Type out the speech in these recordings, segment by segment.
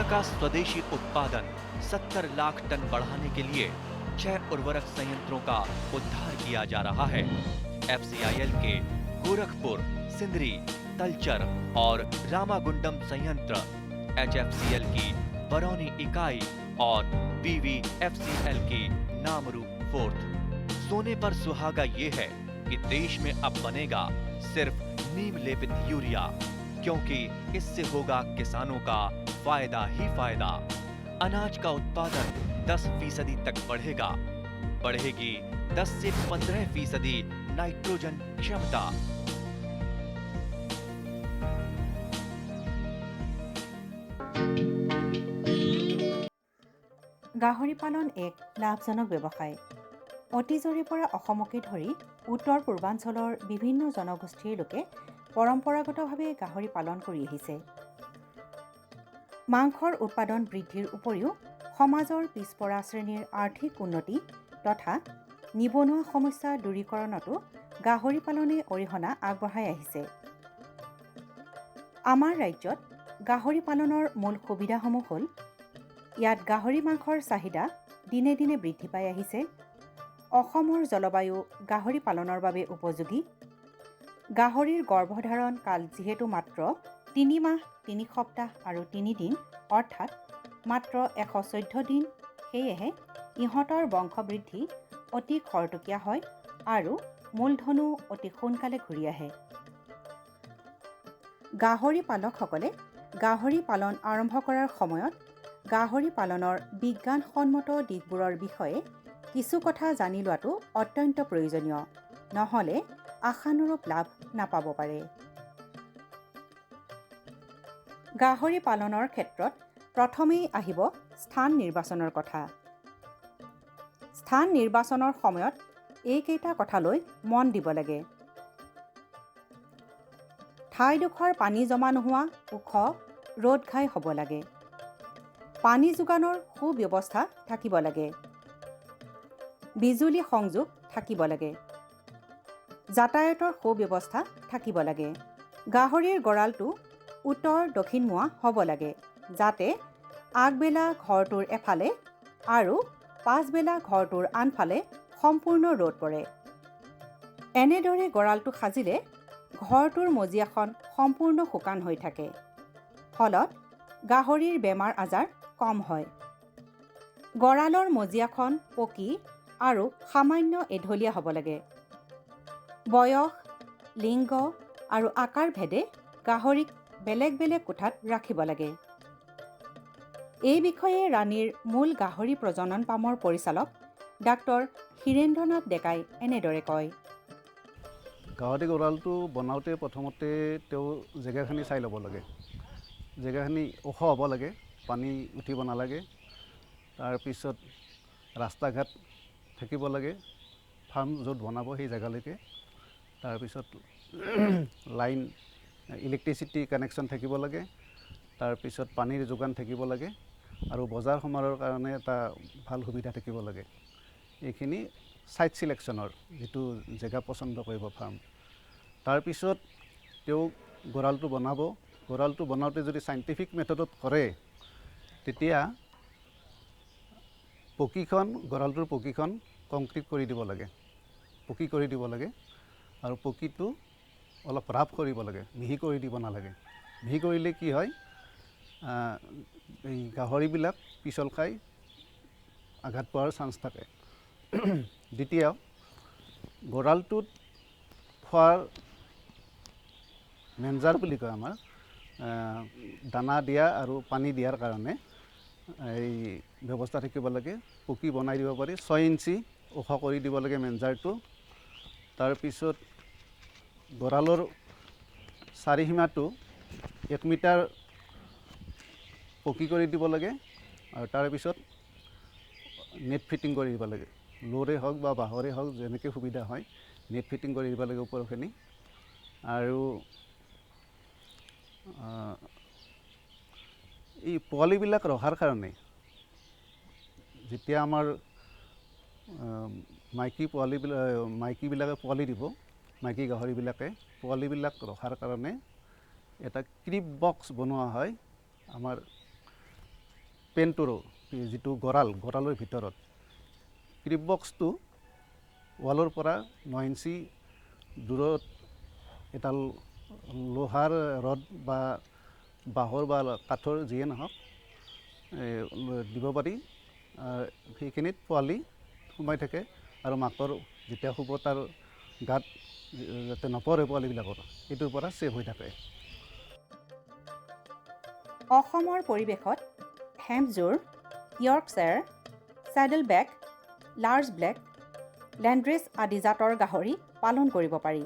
का स्वदेशी उत्पादन 70 लाख टन बढ़ाने के लिए 6 उर्वरक संयंत्रों का उद्धार किया जा रहा है। एफसीआईएल के गोरखपुर, सिंदरी, तलचर और रामागुंडम संयंत्र, एचएफसीएल की बरौनी इकाई और बीवीएफसीएल की नामरू फोर्थ। सोने पर सुहागा ये है कि देश में अब बनेगा सिर्फ नीम लेपित यूरिया, क्योंकि इससे होगा किसानों का फायदा ही फायदा। अनाज का उत्पादन 10% तक बढ़ेगा। बढ़ेगी 10 से 15% नाइट्रोजन क्षमता। গাহৰি পালন এক লাভজনক ব্যৱসায়। অতীজৰে পৰা অসমকে ধৰি উত্তৰ পূৰ্বাঞ্চলৰ বিভিন্ন জনগোষ্ঠীৰ লোকে পৰম্পৰাগতভাৱে গাহৰি পালন কৰি আহিছে। মাংসৰ উৎপাদন বৃদ্ধিৰ উপৰিও সমাজৰ পিছপৰা শ্ৰেণীৰ আৰ্থিক উন্নতি তথা নিবনুৱা সমস্যা দূৰীকৰণতো গাহৰি পালনে অৰিহণা আগবঢ়াই আহিছে। আমাৰ ৰাজ্যত গাহৰি পালনৰ মূল সুবিধাসমূহ হ'ল: ইয়াত গাহৰি মাংসৰ চাহিদা দিনে দিনে বৃদ্ধি পাই আহিছে। অসমৰ জলবায়ু গাহৰি পালনৰ বাবে উপযোগী। গাহৰিৰ গৰ্ভধাৰণ কাল যিহেতু মাত্ৰ 3 মাহ 3 সপ্তাহ আৰু 3 দিন অৰ্থাৎ মাত্ৰ 114 দিন, সেয়েহে ইহঁতৰ বংশবৃদ্ধি অতি খৰতকীয়া হয় আৰু মূলধনো অতি সোনকালে ঘূৰি আহে। গাহৰি পালকসকলে গাহৰি পালন আৰম্ভ কৰাৰ সময়ত গাহৰি পালনৰ বিজ্ঞানসন্মত দিশবোৰৰ বিষয়ে কিছু কথা জানি লোৱাটো অত্যন্ত প্ৰয়োজনীয়, নহ'লে আশানুৰূপ লাভ নাপাব পাৰে। গাহৰি পালনৰ ক্ষেত্ৰত প্ৰথমেই আহিব স্থান নিৰ্বাচনৰ কথা। স্থান নিৰ্বাচনৰ সময়ত এইকেইটা কথালৈ মন দিব লাগে। ঠাইডোখৰ পানী জমা নোহোৱা, ওখ, ৰ'দ ঘাই হ'ব লাগে। পানী যোগানৰ সুব্যৱস্থা থাকিব লাগে। বিজুলী সংযোগ থাকিব লাগে। যাতায়াতৰ সুব্যৱস্থা থাকিব লাগে। গাহৰিৰ গঁৰালটো উত্তৰ দক্ষিণমুৱা হ'ব লাগে, যাতে আগবেলা ঘৰটোৰ এফালে আৰু পাছবেলা ঘৰটোৰ আনফালে সম্পূৰ্ণ ৰ'দ পৰে। এনেদৰে গঁৰালটো সাজিলে ঘৰটোৰ মজিয়াখন সম্পূৰ্ণ শুকান হৈ থাকে। ফলত গাহৰিৰ বেমাৰ আজাৰ কম হয়। গঁৰালৰ মজিয়াখন পকী আৰু সামান্য এঢলীয়া হ'ব লাগে। বয়স, লিংগ আৰু আকাৰ ভেদে গাহৰিক বেলেগ বেলেগ কোঠাত ৰাখিব লাগে। এই বিষয়ে ৰাণীৰ মূল গাহৰি প্ৰজনন পামৰ পৰিচালক ডাক্তৰ হীৰেন্দ্ৰনাথ ডেকাই এনেদৰে কয়। গাহৰি গঁৰালটো বনাওঁতে প্ৰথমতে তেওঁ জেগাখিনি চাই ল'ব লাগে। জেগাখিনি ওখ হ'ব লাগে, পানী উঠিব নালাগে। তাৰপিছত ৰাস্তা ঘাট থাকিব লাগে, ফাৰ্ম য'ত বনাব সেই জেগালৈকে। তাৰপিছত লাইন, ইলেক্ট্ৰিচিটি কানেকশ্যন থাকিব লাগে। তাৰপিছত পানীৰ যোগান থাকিব লাগে আৰু বজাৰ সমাৰৰ কাৰণে এটা ভাল সুবিধা থাকিব লাগে। এইখিনি ছাইট ছিলেকশ্যনৰ যিটো জেগা পচন্দ কৰিব ফাৰ্ম। তাৰপিছত তেওঁ গঁৰালটো বনাব। গঁৰালটো বনাওঁতে যদি চাইণ্টিফিক মেথডত কৰে, তেতিয়া গঁৰালটোৰ পকীখন কংক্ৰিট কৰি দিব লাগে, পকী কৰি দিব লাগে। আৰু পকীটো অলপ ৰাফ কৰিব লাগে, মিহি কৰি দিব নালাগে। মিহি কৰিলে কি হয়, এই গাহৰিবিলাক পিছল খাই আঘাত পোৱাৰ চান্স থাকে। দ্বিতীয়, গঁৰালটোত খোৱাৰ মেঞ্জাৰ বুলি কয় আমাৰ, দানা দিয়া আৰু পানী দিয়াৰ কাৰণে এই ব্যৱস্থা থাকিব লাগে। পকী বনাই দিব পাৰি, 6 ইঞ্চি ওখ কৰি দিব লাগে মেঞ্জাৰটো। তাৰপিছত গঁৰালৰ চাৰিসীমাটো 1 মিটাৰ পকী কৰি দিব লাগে আৰু তাৰপিছত নেট ফিটিং কৰি দিব লাগে। লোৰে হওক বা বাঁহৰে হওক, যেনেকৈ সুবিধা হয়, নেট ফিটিং কৰি দিব লাগে ওপৰখিনি। আৰু এই পোৱালিবিলাক ৰখাৰ কাৰণে যেতিয়া আমাৰ মাইকীবিলাকে পোৱালি দিব, মাইকী গাহৰিবিলাকে পোৱালিবিলাক ৰখাৰ কাৰণে এটা ক্ৰিপ বক্স বনোৱা হয় আমাৰ পেনটোৰ যিটো গঁৰালৰ ভিতৰত ক্ৰিপ বক্সটো ৱালৰ পৰা 9 ইঞ্চি দূৰত এডাল লোহাৰ ৰড বা বাঁহৰ বা কাঠৰ যিয়ে নহওক দিব পাৰি। সেইখিনিত পোৱালি সোমাই থাকে আৰু মাকৰ যেতিয়া শুব তাৰ গাত যাতে নপৰে পোৱালিবিলাকৰ, এইটোৰ পৰা ছেভ হৈ থাকে। অসমৰ পৰিৱেশত হেম্পজোৰ, ইয়ৰ্কশ্বায়াৰ, চেডেলবেক, লাৰ্জ ব্লেক, লেণ্ড্ৰেছ আদি জাতৰ গাহৰি পালন কৰিব পাৰি।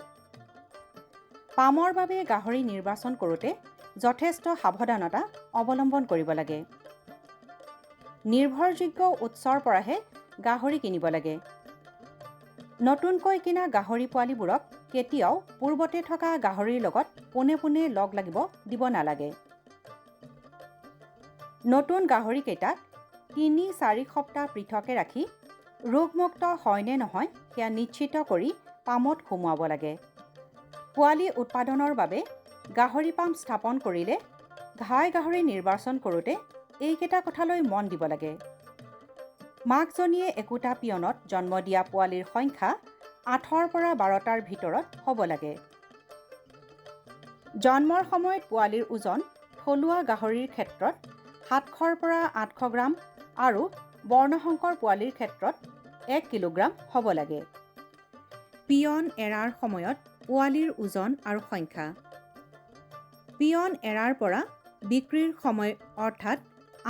পামৰ বাবে গাহৰি নিৰ্বাচন কৰোঁতে যথেষ্ট সাৱধানতা অৱলম্বন কৰিব লাগে। নিৰ্ভৰযোগ্য উৎসৰ পৰাহে গাহৰি কিনিব লাগে। নতুনকৈ কিনা গাহৰি পোৱালিবোৰক কেতিয়াও পূৰ্বতে থকা গাহৰিৰ লগত পোনে পোনে লগ লাগিব দিব নালাগে। নতুন গাহৰিকেইটাক ৩-৪ সপ্তাহ পৃথকে ৰাখি ৰোগমুক্ত হয় নে নহয় সেয়া নিশ্চিত কৰি পামত সোমোৱাব লাগে। পোৱালি উৎপাদনৰ বাবে গাহৰি পাম স্থাপন কৰিলে ঘাই গাহৰি নিৰ্বাচন কৰোঁতে এইকেইটা কথালৈ মন দিব লাগে। মাকজনীয়ে একোটা পিয়নত জন্ম দিয়া পোৱালিৰ সংখ্যা 8ৰ পৰা 12টাৰ ভিতৰত হ'ব লাগে। জন্মৰ সময়ত পোৱালিৰ ওজন থলুৱা গাহৰিৰ ক্ষেত্ৰত 700ৰ পৰা 800 গ্ৰাম আৰু বৰ্ণশংকৰ পোৱালিৰ ক্ষেত্ৰত 1 কিলোগ্ৰাম হ'ব লাগে। পিয়ন এৰাৰ সময়ত পোৱালিৰ ওজন আৰু সংখ্যা। পিয়ন এৰাৰ পৰা বিক্ৰীৰ সময় অৰ্থাৎ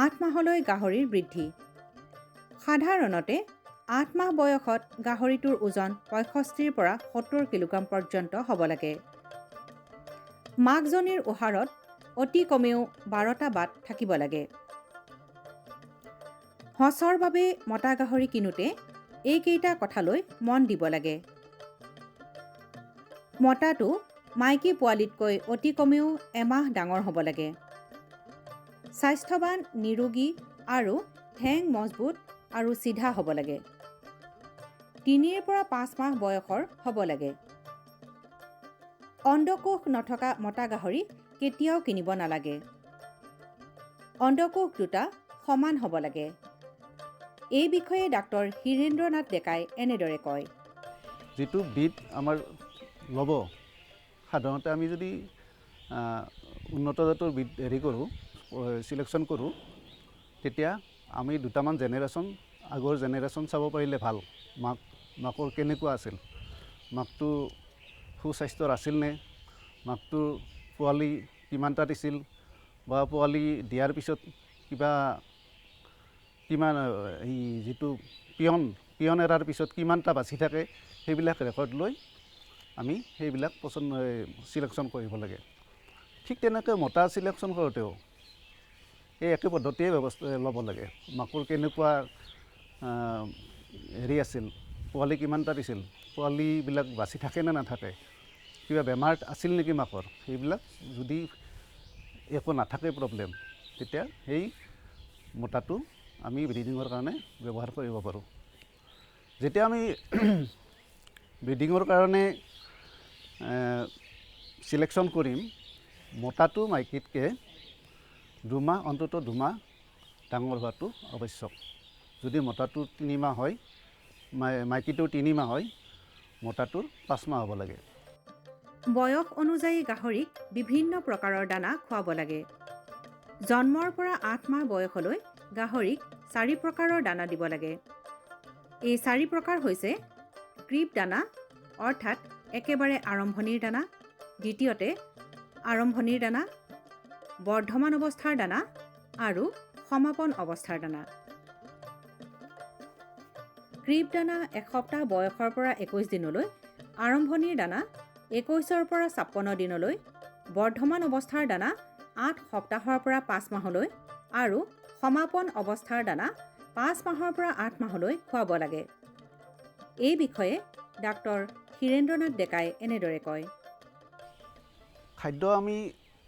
8 মাহলৈ গাহৰিৰ বৃদ্ধি। সাধাৰণতে 8 মাহ বয়সত গাহৰিটোৰ ওজন 65ৰ পৰা 70 কিলোগ্ৰাম পৰ্যন্ত হ'ব লাগে। মাকজনীৰ উহাৰত অতি কমেও 12টা বাট থাকিব লাগে। সঁচৰ বাবে মতা গাহৰি কিনোতে এইকেইটা কথালৈ মন দিব লাগে। মতাটো মাইকী পোৱালিতকৈ অতি কমেও এমাহ ডাঙৰ হ'ব লাগে। স্বাস্থ্যৱান, নিৰোগী আৰু ঠেং মজবুত আৰু চিধা হ'ব লাগে। 3ৰ পৰা 5 মাহ বয়সৰ হ'ব লাগে। অণ্ডকোষ নথকা মতা গাহৰি কেতিয়াও কিনিব নালাগে। অণ্ডকোষ দুটা সমান হ'ব লাগে। এই বিষয়ে ডাক্তৰ হীৰেন্দ্ৰ নাথ ডেকাই এনেদৰে কয়। যিটো ব্ৰীড আমাৰ ল'ব, সাধাৰণতে আমি যদি উন্নত জাতৰ ব্ৰীড চিলেকশ্যন কৰোঁ, তেতিয়া আমি দুটামান জেনেৰেশ্যন আগৰ জেনেৰেশ্যন চাব পাৰিলে ভাল। মাকৰ কেনেকুৱা আছিল, মাকটো সুস্বাস্থ্যৰ আছিল নে, মাকটোৰ পোৱালি কিমানটা দিছিল, বা পোৱালি দিয়াৰ পিছত কিমান এই যিটো পিয়ন এৰাৰ পিছত কিমানটা বাচি থাকে, সেইবিলাক ৰেকৰ্ড লৈ আমি সেইবিলাক চিলেকশ্যন কৰিব লাগে। ঠিক তেনেকৈ মতা চিলেকশ্যন কৰোঁতেও এই একে পদ্ধতিয়ে ল'ব লাগে। মাকৰ কেনেকুৱা হেৰি আছিল, পোৱালি কিমানটা দিছিল, পোৱালিবিলাক বাচি থাকে নে নাথাকে, কিবা বেমাৰ আছিল নেকি মাকৰ, সেইবিলাক যদি একো নাথাকে প্ৰব্লেম, তেতিয়া সেই মতাটো আমি ব্ৰিডিঙৰ কাৰণে ব্যৱহাৰ কৰিব পাৰোঁ। যেতিয়া আমি ব্ৰিডিঙৰ কাৰণে চিলেকশ্যন কৰিম, মতাটো মাইকীতকৈ অন্ততঃ 2 মাহ ডাঙৰ হোৱাটো আৱশ্যক। যদি মতাটোৰ 3 মাহ হয়, মাইকীটোৰ 3 মাহ হয়, মতাটোৰ 5 মাহ হ'ব লাগে। বয়স অনুযায়ী গাহৰিক বিভিন্ন প্ৰকাৰৰ দানা খুৱাব লাগে। জন্মৰ পৰা 8 মাহ বয়সলৈ গাহৰিক 4 প্ৰকাৰৰ দানা দিব লাগে। এই 4 প্ৰকাৰ হৈছে ক্ৰিপ দানা অৰ্থাৎ একেবাৰে আৰম্ভণিৰ দানা, দ্বিতীয়তে আৰম্ভণিৰ দানা, বৰ্ধমান অৱস্থাৰ দানা আৰু সমাপন অৱস্থাৰ দানা। ক্ৰিপ দানা 1 সপ্তাহ বয়সৰ পৰা 21 দিনলৈ, আৰম্ভণিৰ দানা 21ৰ পৰা 56 দিনলৈ, বৰ্ধমান অৱস্থাৰ দানা 8 সপ্তাহৰ পৰা 5 মাহলৈ আৰু সমাপন অৱস্থাৰ দানা 5 মাহৰ পৰা 8 মাহলৈ খুৱাব লাগে। এই বিষয়ে ডাক্তৰ হীৰেন্দ্ৰ নাথ ডেকাই এনেদৰে কয়। খাদ্য আমি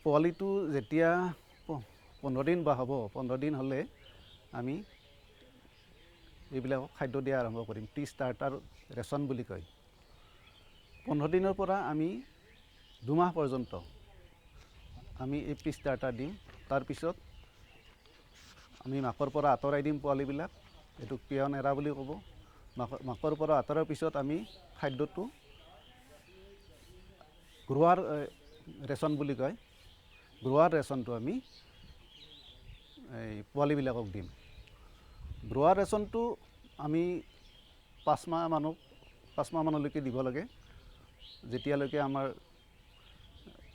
পোৱালিটো যেতিয়া 15 দিন বা হ'ব, 15 দিন হ'লে আমি এইবিলাকক খাদ্য দিয়া আৰম্ভ কৰিম। ষ্টাৰ্টাৰ ৰেচন বুলি কয়। 15 দিনৰ পৰা আমি 2 মাহ পৰ্যন্ত আমি এই ষ্টাৰ্টাৰ দিম। তাৰপিছত আমি মাকৰ পৰা আঁতৰাই দিম পোৱালিবিলাক, এইটোক পিয়ন এৰা বুলি ক'ব। মাকৰ পৰা আঁতৰাৰ পিছত আমি খাদ্যটো গ্ৰোৱাৰ ৰেচন বুলি কয়, গ্ৰোৱাৰ ৰেচনটো আমি এই পোৱালিবিলাকক দিম। গ্ৰোৱাৰ ৰেচনটো আমি 5 মাহমানলৈকে দিব লাগে, যেতিয়ালৈকে আমাৰ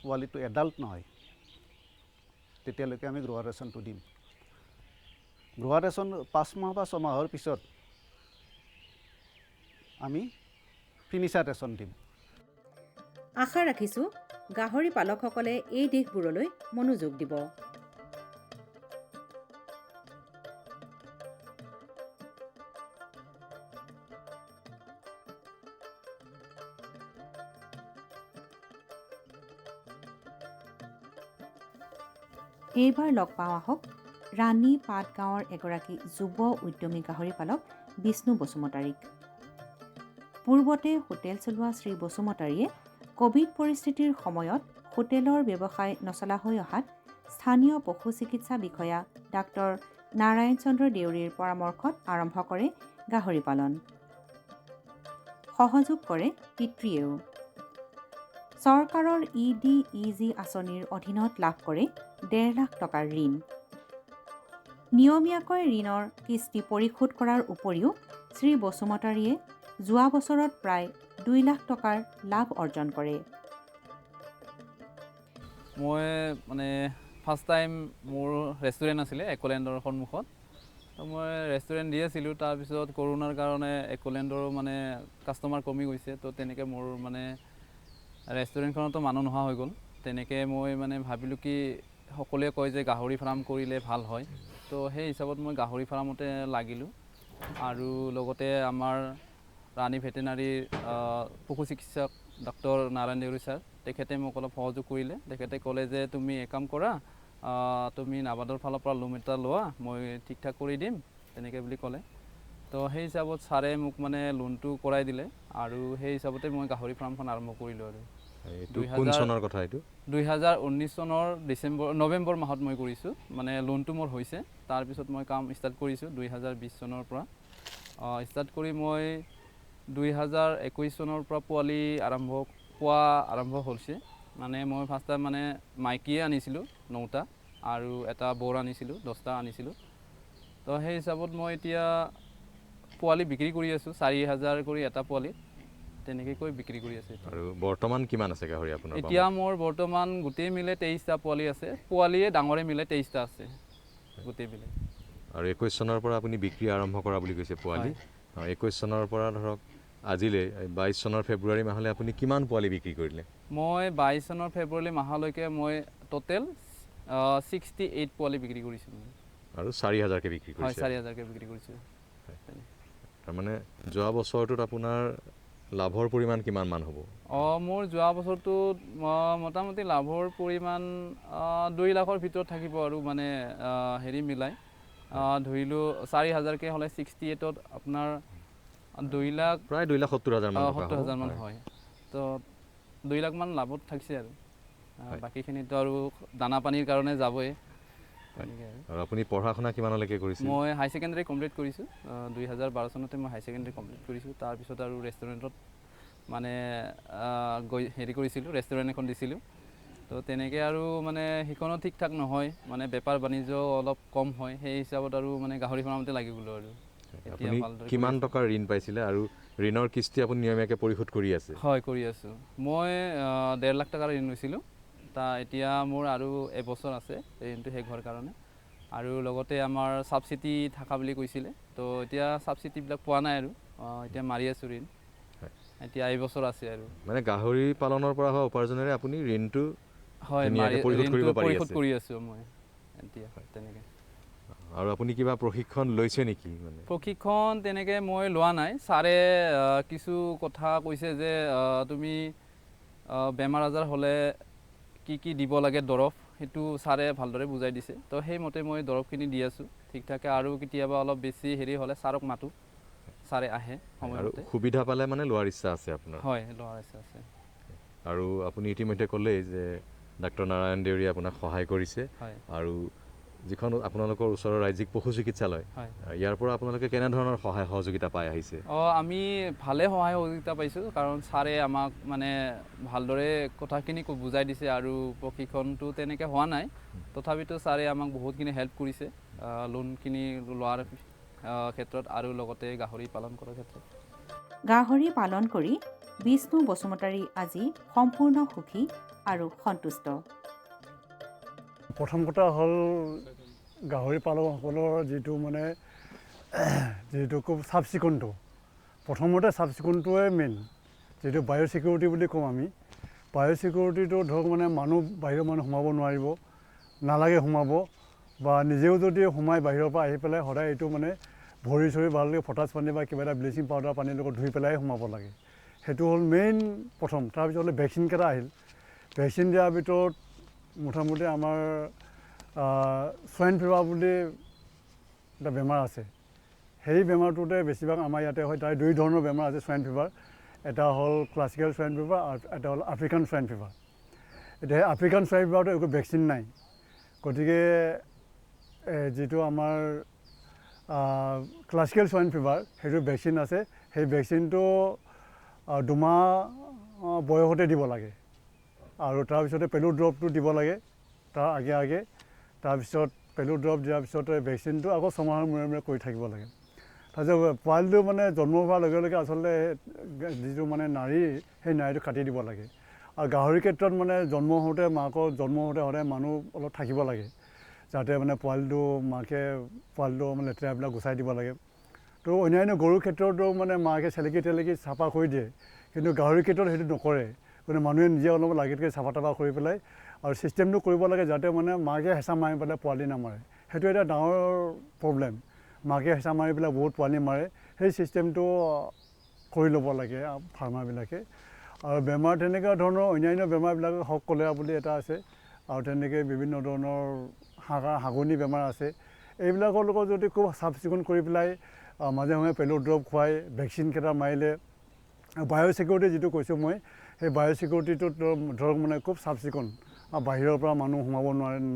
পোৱালিটো এডাল্ট নহয় তেতিয়ালৈকে আমি গ্ৰোৱাৰ ৰেচনটো দিম। গ্ৰোৱাৰ ৰেচন 5 মাহ বা 6 মাহৰ পিছত আমি ফিনিচাৰ ৰেচন দিম। আশা ৰাখিছোঁ গাহৰি পালকসকলে এই দিশবোৰলৈ মনোযোগ দিব। এইবাৰ লগ পাওঁ আহক ৰাণী পাট গাঁৱৰ এগৰাকী যুৱ উদ্যমী গাহৰি পালক বিষ্ণু বসুমতাৰীক। পূৰ্বতে হোটেল চলোৱা শ্ৰী বসুমতাৰীয়ে ক'ভিড পৰিস্থিতিৰ সময়ত হোটেলৰ ব্যৱসায় নচলা হৈ অহাত স্থানীয় পশু চিকিৎসা বিষয়া ডাক্তৰ নাৰায়ণ চন্দ্ৰ দেউৰীৰ পৰামৰ্শত আৰম্ভ কৰে গাহৰি পালন। সহযোগ কৰে পিতৃয়েও। চৰকাৰৰ EDEG আঁচনিৰ অধীনত লাভ কৰে 1.5 লাখ টকাৰ ঋণ। নিয়মীয়াকৈ ঋণৰ কিস্তি পৰিশোধ কৰাৰ উপৰিও শ্ৰী বসুমতাৰীয়ে যোৱা বছৰত প্ৰায় 2 লাখ টকাৰ লাভ অৰ্জন কৰে। মই মানে ফাৰ্ষ্ট টাইম মোৰ ৰেষ্টুৰেণ্ট আছিলে একলেণ্ডৰ সন্মুখত। তো মই ৰেষ্টুৰেণ্ট দি আছিলোঁ, তাৰপিছত কৰোণাৰ কাৰণে একলেণ্ডৰো মানে কাষ্টমাৰ কমি গৈছে। তো তেনেকৈ মোৰ মানে ৰেষ্টুৰেণ্টখনতো মানুহ নোহোৱা হৈ গ'ল। তেনেকৈ মই মানে ভাবিলোঁ কি সকলোৱে কয় যে গাহৰি ফাৰ্ম কৰিলে ভাল হয়, তো সেই হিচাপত মই গাহৰি ফাৰ্মতে লাগিলোঁ। আৰু লগতে আমাৰ ৰাণী ভেটেনাৰীৰ পশু চিকিৎসক ডক্টৰ নাৰায়ণ দেউৰী ছাৰ, তেখেতে মোক অলপ সহযোগ কৰিলে। তেখেতে ক'লে যে তুমি এক কাম কৰা, তুমি নাবাৰ্ডৰ ফালৰ পৰা লোন এটা লোৱা, মই ঠিক ঠাক কৰি দিম, তেনেকৈ বুলি ক'লে। তো সেই হিচাপত ছাৰে মোক মানে লোনটো কৰাই দিলে আৰু সেই হিচাপতে মই গাহৰি ফাৰ্মখন আৰম্ভ কৰিলোঁ। আৰু 2019 চনৰ নৱেম্বৰ মাহত মই কৰিছোঁ, মানে লোনটো মোৰ হৈছে। তাৰপিছত মই কাম ষ্টাৰ্ট কৰিছোঁ 2020 চনৰ পৰা। ষ্টাৰ্ট কৰি মই 2021 চনৰ পৰা পোৱালি পোৱা আৰম্ভ হৈছে। মানে মই ফাৰ্ষ্ট টাইম মানে মাইকীয়ে আনিছিলোঁ 9টা আৰু এটা বৰ আনিছিলোঁ 10টা আনিছিলোঁ। তো সেই হিচাপত মই এতিয়া পোৱালি বিক্ৰী কৰি আছোঁ 4,000 কৰি এটা পোৱালি, তেনেকৈ বিক্ৰী কৰি আছোঁ। আৰু বৰ্তমান কিমান আছে গাহৰি আপোনাৰ? এতিয়া মোৰ বৰ্তমান গোটেই মিলে 23টা পোৱালি আছে। পোৱালিয়ে ডাঙৰে মিলে 23টা আছে গোটেই মিলে। আৰু 21 চনৰ পৰা আপুনি বিক্ৰী আৰম্ভ কৰা বুলি কৈছে পোৱালি। 21 চনৰ পৰা ধৰক আজিলৈ 22 চনৰ ফেব্ৰুৱাৰী মাহলৈ আপুনি কিমান পোৱালি বিক্ৰী কৰিলে? মই 22 চনৰ ফেব্ৰুৱাৰী মাহলৈকে মই টোটেল 68 পোৱালি বিক্ৰী কৰিছোঁ। আৰু 4,000কৈ বিক্ৰী কৰিছে? হয়, 4,000কৈ বিক্ৰী কৰিছোঁ। তাৰমানে যোৱা বছৰটোত আপোনাৰ লাভৰ পৰিমাণ কিমান মান হ'ব? মোৰ যোৱা বছৰটোত মোটামুটি লাভৰ পৰিমাণ 2 লাখৰ ভিতৰত থাকিব আৰু মানে হেৰি মিলাই ধৰিলোঁ 4,000কৈ হ'লে 68ত আপোনাৰ 2 লাখ, প্ৰায় 2,70,000 মান হয়। তো 2 লাখ মান লাভত থাকিছে আৰু বাকীখিনিতো আৰু দানা পানীৰ কাৰণে যাবই। আৰু আপুনি পঢ়া শুনা কিমানলৈকে কৰিছে? মই হাই ছেকেণ্ডেৰী কমপ্লিট কৰিছোঁ। 2012 চনতে মই হাই ছেকেণ্ডেৰী কমপ্লিট কৰিছোঁ। তাৰপিছত আৰু ৰেষ্টুৰেণ্টত মানে হেৰি কৰিছিলোঁ, ৰেষ্টুৰেণ্ট এখন দিছিলোঁ। তো তেনেকৈ আৰু মানে সেইখনো ঠিক ঠাক নহয়, মানে বেপাৰ বাণিজ্য অলপ কম হয়। সেই হিচাপত আৰু মানে গাহৰি ফাৰ্মতে লাগি গ'লোঁ। আৰু আপুনি কিমান টকাৰ ঋণ পাইছিলে আৰু ঋণৰ কিস্তি আপুনি নিয়মীয়াকৈ পৰিশোধ কৰি আছে? হয়, কৰি আছোঁ। মই 1.5 লাখ টকাৰ ঋণ লৈছিলোঁ। এতিয়া মোৰ আৰু এবছৰ আছে ঋণটো শেষ হোৱাৰ কাৰণে। আৰু লগতে আমাৰ ছাবচিডি থকা বুলি কৈছিলে, তো এতিয়া ছাবচিডিবিলাক পোৱা নাই আৰু এতিয়া মাৰি আছোঁ ঋণ। এতিয়া এবছৰ আছে আৰু মানে গাহৰি পালনৰ পৰা হোৱা উপাৰ্জনেৰে আপুনি ঋণটো পৰিশোধ কৰি আছোঁ মই এতিয়া তেনেকৈ। আৰু আপুনি কিবা প্ৰশিক্ষণ লৈছে নেকি? মানে প্ৰশিক্ষণ তেনেকৈ মই লোৱা নাই। ছাৰে কিছু কথা কৈছে যে তুমি বেমাৰ আজাৰ হ'লে কি দিব লাগে দৰৱ, সেইটো ছাৰে ভালদৰে বুজাই দিছে। তো সেইমতে মই দৰৱখিনি দি আছোঁ ঠিক ঠাকে। আৰু কেতিয়াবা অলপ বেছি হেৰি হ'লে ছাৰক মাতোঁ, ছাৰে আহে সময়মতে। সুবিধা পালে মানে লোৱাৰ ইচ্ছা আছে আপোনাৰ? হয়, লোৱাৰ ইচ্ছা আছে। আৰু আপুনি ইতিমধ্যে ক'লেই যে ডাক্তৰ নাৰায়ণ দেউৰীয়ে আপোনাক সহায় কৰিছে। হয়। আৰু যিখন আপোনালোকৰ ওচৰৰ ৰাজ্যিক পশু চিকিৎসালয় হয় ইয়াৰ পৰা আপোনালোকে কেনেধৰণৰ সহায় সহযোগিতা পাই আহিছে? আমি ভালে সহায় সহযোগিতা পাইছোঁ, কাৰণ ছাৰে আমাক মানে ভালদৰে কথাখিনি বুজাই দিছে আৰু প্ৰশিক্ষণটো তেনেকৈ হোৱা নাই, তথাপিতো ছাৰে আমাক বহুতখিনি হেল্প কৰিছে লোনখিনি লোৱাৰ ক্ষেত্ৰত আৰু লগতে গাহৰি পালন কৰাৰ ক্ষেত্ৰত। গাহৰি পালন কৰি বিষ্ণু বসুমতাৰী আজি সম্পূৰ্ণ সুখী আৰু সন্তুষ্ট। প্ৰথম কথা হ'ল গাহৰি পালকসকলৰ যিটো মানে যিটো খুব চাফ চিকুণটো, প্ৰথমতে চাফ চিকুণটোৱে মেইন, যিটো বায়'ছিকিউৰিটি বুলি কওঁ আমি। বায়'ছিকিউৰিটিটো ধৰক মানে মানুহ বাহিৰৰ মানুহ সোমাব নোৱাৰিব, নালাগে সোমাব, বা নিজেও যদি সোমাই বাহিৰৰ পৰা আহি পেলাই সদায় এইটো মানে ভৰি চৰি ভালকৈ পটাছ পানী বা কিবা এটা ব্লিচিং পাউডাৰ পানীৰ লগত ধুই পেলাই সোমাব লাগে। সেইটো হ'ল মেইন প্ৰথম। তাৰপিছত হ'লে ভেকচিনকেইটা আহিল। ভেকচিন দিয়াৰ ভিতৰত মোটামুটি আমাৰ সোৱাইন ফিভাৰ বুলি এটা বেমাৰ আছে। সেই বেমাৰটোতে বেছিভাগ আমাৰ ইয়াতে হয়। তাৰ দুই ধৰণৰ বেমাৰ আছে সোৱাইন ফিভাৰ। এটা হ'ল ক্লাছিকেল সোৱাইন ফিভাৰ আৰু এটা হ'ল আফ্ৰিকান সোৱাইন ফিভাৰ। এতিয়া আফ্ৰিকান সোৱাইন ফিভাৰটো একো ভেকচিন নাই, গতিকে যিটো আমাৰ ক্লাছিকেল সোৱাইন ফিভাৰ সেইটো ভেকচিন আছে। সেই ভেকচিনটো 2 মাহ বয়সতে দিব লাগে, আৰু তাৰপিছতে পেলু ড্ৰপটো দিব লাগে তাৰ আগে আগে। তাৰপিছত পেলু ড্ৰপ দিয়াৰ পিছতে ভেকচিনটো আকৌ 6 মাহৰ মূৰে মূৰে কৰি থাকিব লাগে। তাৰপিছত পোৱালিটো মানে জন্ম হোৱাৰ লগে লগে আচলতে যিটো মানে নাড়ী, সেই নাড়ীটো কাটি দিব লাগে। আৰু গাহৰিৰ ক্ষেত্ৰত মানে জন্ম হওঁতে মাকৰ জন্ম হওঁতে সদায় মানুহ অলপ থাকিব লাগে, যাতে মানে পোৱালিটো মানে লেতেৰাবিলাক গুচাই দিব লাগে। তো অন্যান্য গৰুৰ ক্ষেত্ৰতো মানে মাকে চেলেকি তেলেকি চাফা কৰি দিয়ে, কিন্তু গাহৰিৰ ক্ষেত্ৰত সেইটো নকৰে। মানে মানুহে নিজে অলপ লাগি চাফা তাফা কৰি পেলাই আৰু ছিষ্টেমটো কৰিব লাগে, যাতে মানে মাকে হেঁচা মাৰি পেলাই পোৱালি নামাৰে। সেইটো এটা ডাঙৰ প্ৰব্লেম, মাকে হেঁচা মাৰি পেলাই বহুত পোৱালি মাৰে। সেই ছিষ্টেমটো কৰি ল'ব লাগে ফাৰ্মাৰবিলাকে। আৰু বেমাৰ তেনেকুৱা ধৰণৰ অন্যান্য বেমাৰবিলাক হওক, কলেৰা বুলি এটা আছে, আৰু তেনেকৈ বিভিন্ন ধৰণৰ হাগনি বেমাৰ আছে। এইবিলাকৰ লগত যদি খুব চাফ চিকুণ কৰি পেলাই মাজে সময়ে পেলু ড্ৰপ খুৱাই ভেকচিনকেইটা মাৰিলে, বায়'ছিকিউৰিটি যিটো কৈছোঁ মই, সেই বায়'ছিকিউৰিটিটোত ধৰক মানে খুব চাফ চিকুণ, বাহিৰৰ পৰা মানুহ সোমাব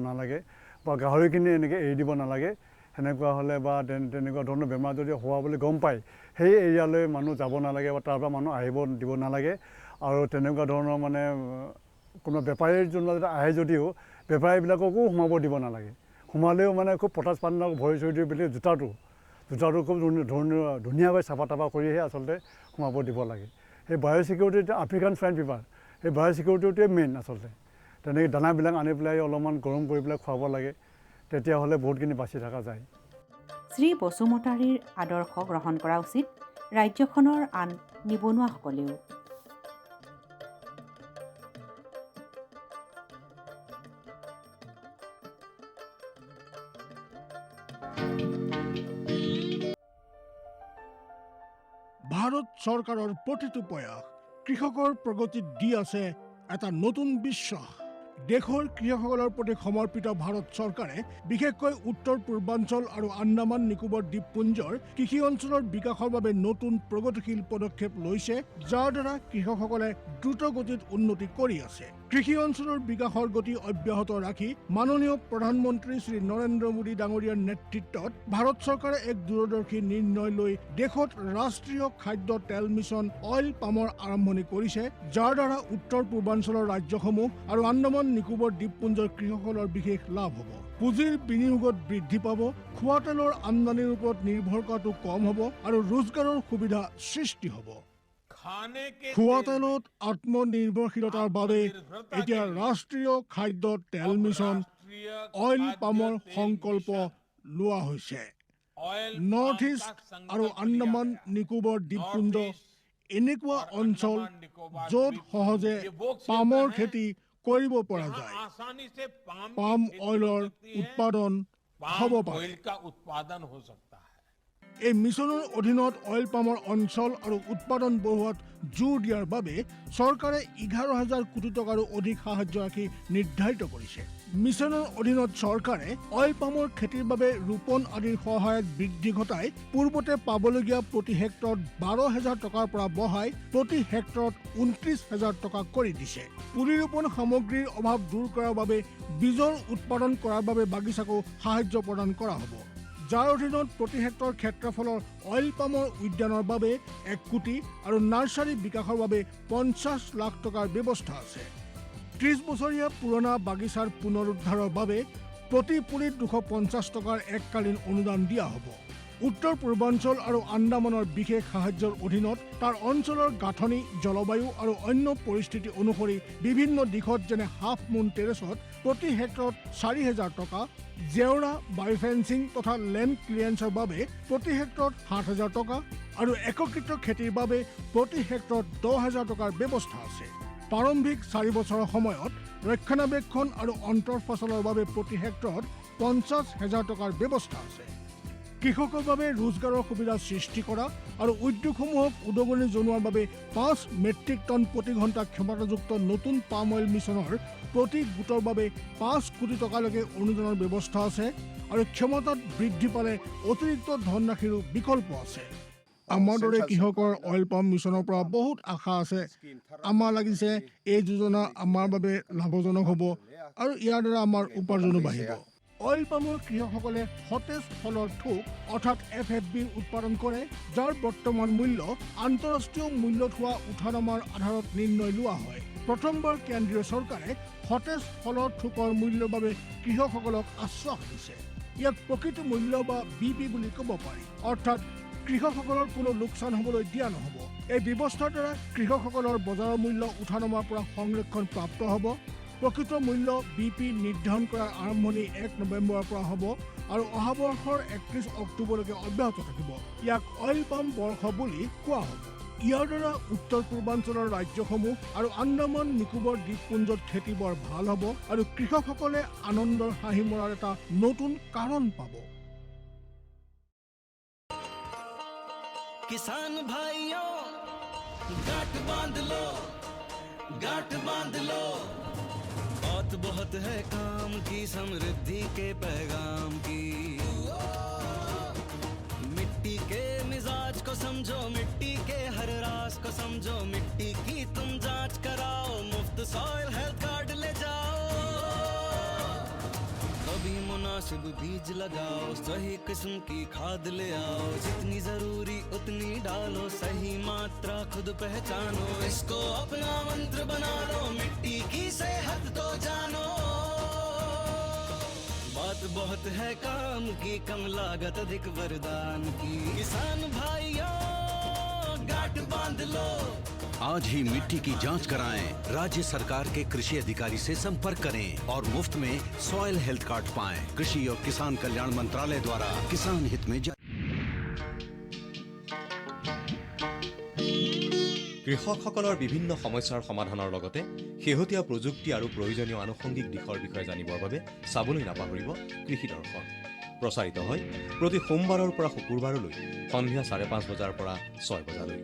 নালাগে, বা গাহৰিখিনি এনেকৈ এৰি দিব নালাগে। সেনেকুৱা হ'লে বা তেনেকুৱা ধৰণৰ বেমাৰ যদি হোৱা বুলি গম পায়, সেই এৰিয়ালৈ মানুহ যাব নালাগে বা তাৰ পৰা মানুহ আহিব দিব নালাগে। আৰু তেনেকুৱা ধৰণৰ মানে কোনো বেপাৰীৰ যোনবিলাক যদি আহে, যদিও বেপাৰীবিলাককো সোমাব দিব নালাগে। সোমালেও মানে খুব পটাছ পানী ভৰি চৰি দি পেলাই জোতাটো খুব ধুনীয়াকৈ চাফা তাফা কৰিহে আচলতে সোমাব দিব লাগে। সেই বায়'ছিকিউৰিটি আফ্ৰিকান সোৱাইন ফিভাৰ, সেই বায়'ছিকিউৰিটিটোৱে মেইন আচলতে। তেনেকৈ দানাবিলাক আনি পেলাই অলপমান গৰম কৰি পেলাই খুৱাব লাগে, তেতিয়াহ'লে বহুতখিনি বাচি থকা যায়। শ্ৰী বসুমতাৰীৰ আদৰ্শ গ্ৰহণ কৰা উচিত ৰাজ্যখনৰ আন নিবনুৱাসকলেও। ভাৰত চৰকাৰৰ প্ৰতিটো প্ৰয়াস কৃষকৰ প্ৰগতিত দি আছে এটা নতুন বিশ্বাস। দেশৰ কৃষকসকলৰ প্ৰতি সমৰ্পিত ভাৰত চৰকাৰে বিশেষকৈ উত্তৰ পূৰ্বাঞ্চল আৰু আন্দামান নিকোবৰ দ্বীপপুঞ্জৰ কৃষি অঞ্চলৰ বিকাশৰ বাবে নতুন প্ৰগতিশীল পদক্ষেপ লৈছে, যাৰ দ্বাৰা কৃষকসকলে দ্ৰুত গতিত উন্নতি কৰি আছে। কৃষি অঞ্চলৰ বিকাশৰ গতি অব্যাহত ৰাখি মাননীয় প্ৰধানমন্ত্ৰী শ্ৰী নৰেন্দ্ৰ মোদী ডাঙৰীয়াৰ নেতৃত্বত ভাৰত চৰকাৰে এক দূৰদৰ্শী নিৰ্ণয় লৈ দেশত ৰাষ্ট্ৰীয় খাদ্য তেল মিছন অইল পামৰ আৰম্ভণি কৰিছে, যাৰ দ্বাৰা উত্তৰ পূৰ্বাঞ্চলৰ ৰাজ্যসমূহ আৰু আন্দামান নিকোবৰ দ্বীপপুঞ্জৰ কৃষকসকলৰ বিশেষ লাভ হ'ব। পুঁজিৰ বিনিয়োগত বৃদ্ধি পাব, খোৱা তেলৰ আমদানিৰ ওপৰত নিৰ্ভৰ কৰাটো কম হ'ব আৰু ৰোজগাৰৰ সুবিধা সৃষ্টি হ'ব। খোৱা তেলত আত্মনিৰ্ভৰশীলতাৰ বাবে এতিয়া ৰাষ্ট্ৰীয় খাদ্য তেল মিছন অইল পামৰ সংকল্প লোৱা হৈছে। নৰ্থ ইষ্ট আৰু আন্দামান নিকোবৰ দ্বীপপুঞ্জ এনেকুৱা অঞ্চল য'ত সহজে পামৰ খেতি কৰিব পৰা যায়, পাম অইলৰ উৎপাদন হ'ব পাৰে। এই মিছনৰ অধীনত অইল পামৰ অঞ্চল আৰু উৎপাদন বঢ়োৱাত জোৰ দিয়াৰ বাবে চৰকাৰে 11,000 কোটি টকাৰো অধিক সাহায্য ৰাখি নিৰ্ধাৰিত কৰিছে। মিছনৰ অধীনত চৰকাৰে অইল পামৰ খেতিৰ বাবে ৰোপণ আদিৰ সহায়ত বৃদ্ধি ঘটাই পূৰ্বতে পাবলগীয়া প্ৰতি হেক্টৰত 12,000 টকাৰ পৰা বঢ়াই প্ৰতি হেক্টৰত 29,000 টকা কৰি দিছে। পুলি ৰোপণ সামগ্ৰীৰ অভাৱ দূৰ কৰাৰ বাবে বীজৰ উৎপাদন কৰাৰ বাবে বাগিচাকো সাহায্য প্ৰদান কৰা হ'ব, যাৰ অধীনত প্ৰতি হেক্টৰ ক্ষেত্ৰফলৰ অইল পামৰ উদ্যানৰ বাবে 1 কোটি আৰু নাৰ্চাৰী বিকাশৰ বাবে 50 লাখ টকাৰ ব্যৱস্থা আছে। 30 বছৰীয়া পুৰণা বাগিচাৰ পুনৰুদ্ধাৰৰ বাবে প্ৰতি পুলিত 250 টকাৰ এককালীন অনুদান দিয়া হ'ব। উত্তৰ পূৰ্বাঞ্চল আৰু আন্দামানৰ বিশেষ সাহায্যৰ অধীনত তাৰ অঞ্চলৰ গাঁথনি, জলবায়ু আৰু অন্য পৰিস্থিতি অনুসৰি বিভিন্ন দিশত যেনে হাফ মুন টেৰেছত প্ৰতি হেক্টৰত 4,000 টকা, জেওৰা, বায়'ফেন্সিং তথা লেণ্ড ক্লিয়াৰেন্সৰ বাবে প্ৰতি হেক্টৰত 7,000 টকা আৰু একত্ৰিত খেতিৰ বাবে প্ৰতি হেক্টৰত 10,000 টকাৰ ব্যৱস্থা আছে। প্ৰাৰম্ভিক 4 বছৰৰ সময়ত ৰক্ষণাবেক্ষণ আৰু অন্তৰ ফচলৰ বাবে প্ৰতি হেক্টৰত 50,000 টকাৰ ব্যৱস্থা আছে। কৃষকৰ বাবে ৰোজগাৰৰ সুবিধা সৃষ্টি কৰা আৰু উদ্যোগসমূহক উদগনি জনোৱাৰ বাবে 5 মেট্ৰিক টন প্ৰতি ঘণ্টা ক্ষমতাযুক্ত নতুন পাম অইল মিছনৰ প্ৰতি গোটৰ বাবে 5 কোটি টকালৈকে অনুদানৰ ব্যৱস্থা আছে আৰু ক্ষমতাত বৃদ্ধি পালে অতিৰিক্ত ধনৰাশিৰো বিকল্প আছে। আমাৰ দৰে কৃষকৰ অইল পাম মিছনৰ পৰা বহুত আশা আছে। আমাৰ লাগিছে এই যোজনা আমাৰ বাবে লাভজনক হ'ব আৰু ইয়াৰ দ্বাৰা আমাৰ উপাৰ্জনো বাঢ়িব। অইল পামৰ কৃষকসকলে সতেজ ফলৰ থোক অৰ্থাৎ FFB উৎপাদন কৰে, যাৰ বৰ্তমান মূল্য আন্তঃৰাষ্ট্ৰীয় মূল্যত হোৱা উঠানামাৰ আধাৰত নিৰ্ণয় লোৱা হয়। প্ৰথমবাৰ কেন্দ্ৰীয় চৰকাৰে সতেজ ফলৰ থোকৰ মূল্যৰ বাবে কৃষকসকলক আশ্বাস দিছে। ইয়াক প্ৰকৃত মূল্য বা BP বুলি ক'ব পাৰি, অৰ্থাৎ কৃষকসকলৰ কোনো লোকচান হ'বলৈ দিয়া নহ'ব। এই ব্যৱস্থাৰ দ্বাৰা কৃষকসকলৰ বজাৰৰ মূল্য উঠানমাৰ পৰা সংৰক্ষণ প্ৰাপ্ত হ'ব। প্ৰকৃত মূল্য BP নিৰ্ধাৰণ কৰাৰ আৰম্ভণি 1 নৱেম্বৰৰ পৰা হ'ব আৰু অহা বৰ্ষৰ 31 অক্টোবৰলৈকে অব্যাহত থাকিব। ইয়াক অইল পাম বৰ্ষ বুলি কোৱা হ'ব। ইয়াৰ দ্বাৰা উত্তৰ পূৰ্বাঞ্চলৰ ৰাজ্যসমূহ আৰু আন্দামান নিকোবৰ দ্বীপপুঞ্জত খেতি বৰ ভাল হ'ব আৰু কৃষকসকলে আনন্দৰ হাঁহি মৰাৰ এটা নতুন কাৰণ পাব। किसान भाइयों गांठ बांध लो, गांठ बांध लो, बहुत बहुत है काम की, समृद्धि के पैगाम की। मिट्टी के मिजाज को समझो, मिट्टी के हर राज को समझो, मिट्टी की तुम जांच कराओ, मुफ्त सॉइल हेल्थ कार्ड ले जाओ। कभी मुनासिब बीज लगाओ, सही किस्म की खाद ले आओ, जितनी जरूरी उतनी डालो, सही मात्रा खुद पहचानो, इसको अपना मंत्र बना लो, मिट्टी की सेहत तो जानो। बात बहुत है काम की, कम लागत अधिक वरदान की, किसान भाइयों गांठ बांध लो। आज ही मिट्टी की जांच कराएं, राज्य सरकार के कृषि अधिकारी से संपर्क करें और मुफ्त में सॉइल हेल्थ कार्ड पाएं। कृषि और किसान कल्याण मंत्रालय द्वारा किसान हित में কৃষকসকলৰ বিভিন্ন সমস্যাৰ সমাধানৰ লগতে শেহতীয়া প্ৰযুক্তি আৰু প্ৰয়োজনীয় আনুষংগিক দিশৰ বিষয়ে জানিবৰ বাবে চাবলৈ নাপাহৰিব কৃষি দৰ্শন। প্ৰচাৰিত হয় প্ৰতি সোমবাৰৰ পৰা শুকুৰবাৰলৈ সন্ধিয়া 5:30 বজাৰ পৰা 6 বজালৈ।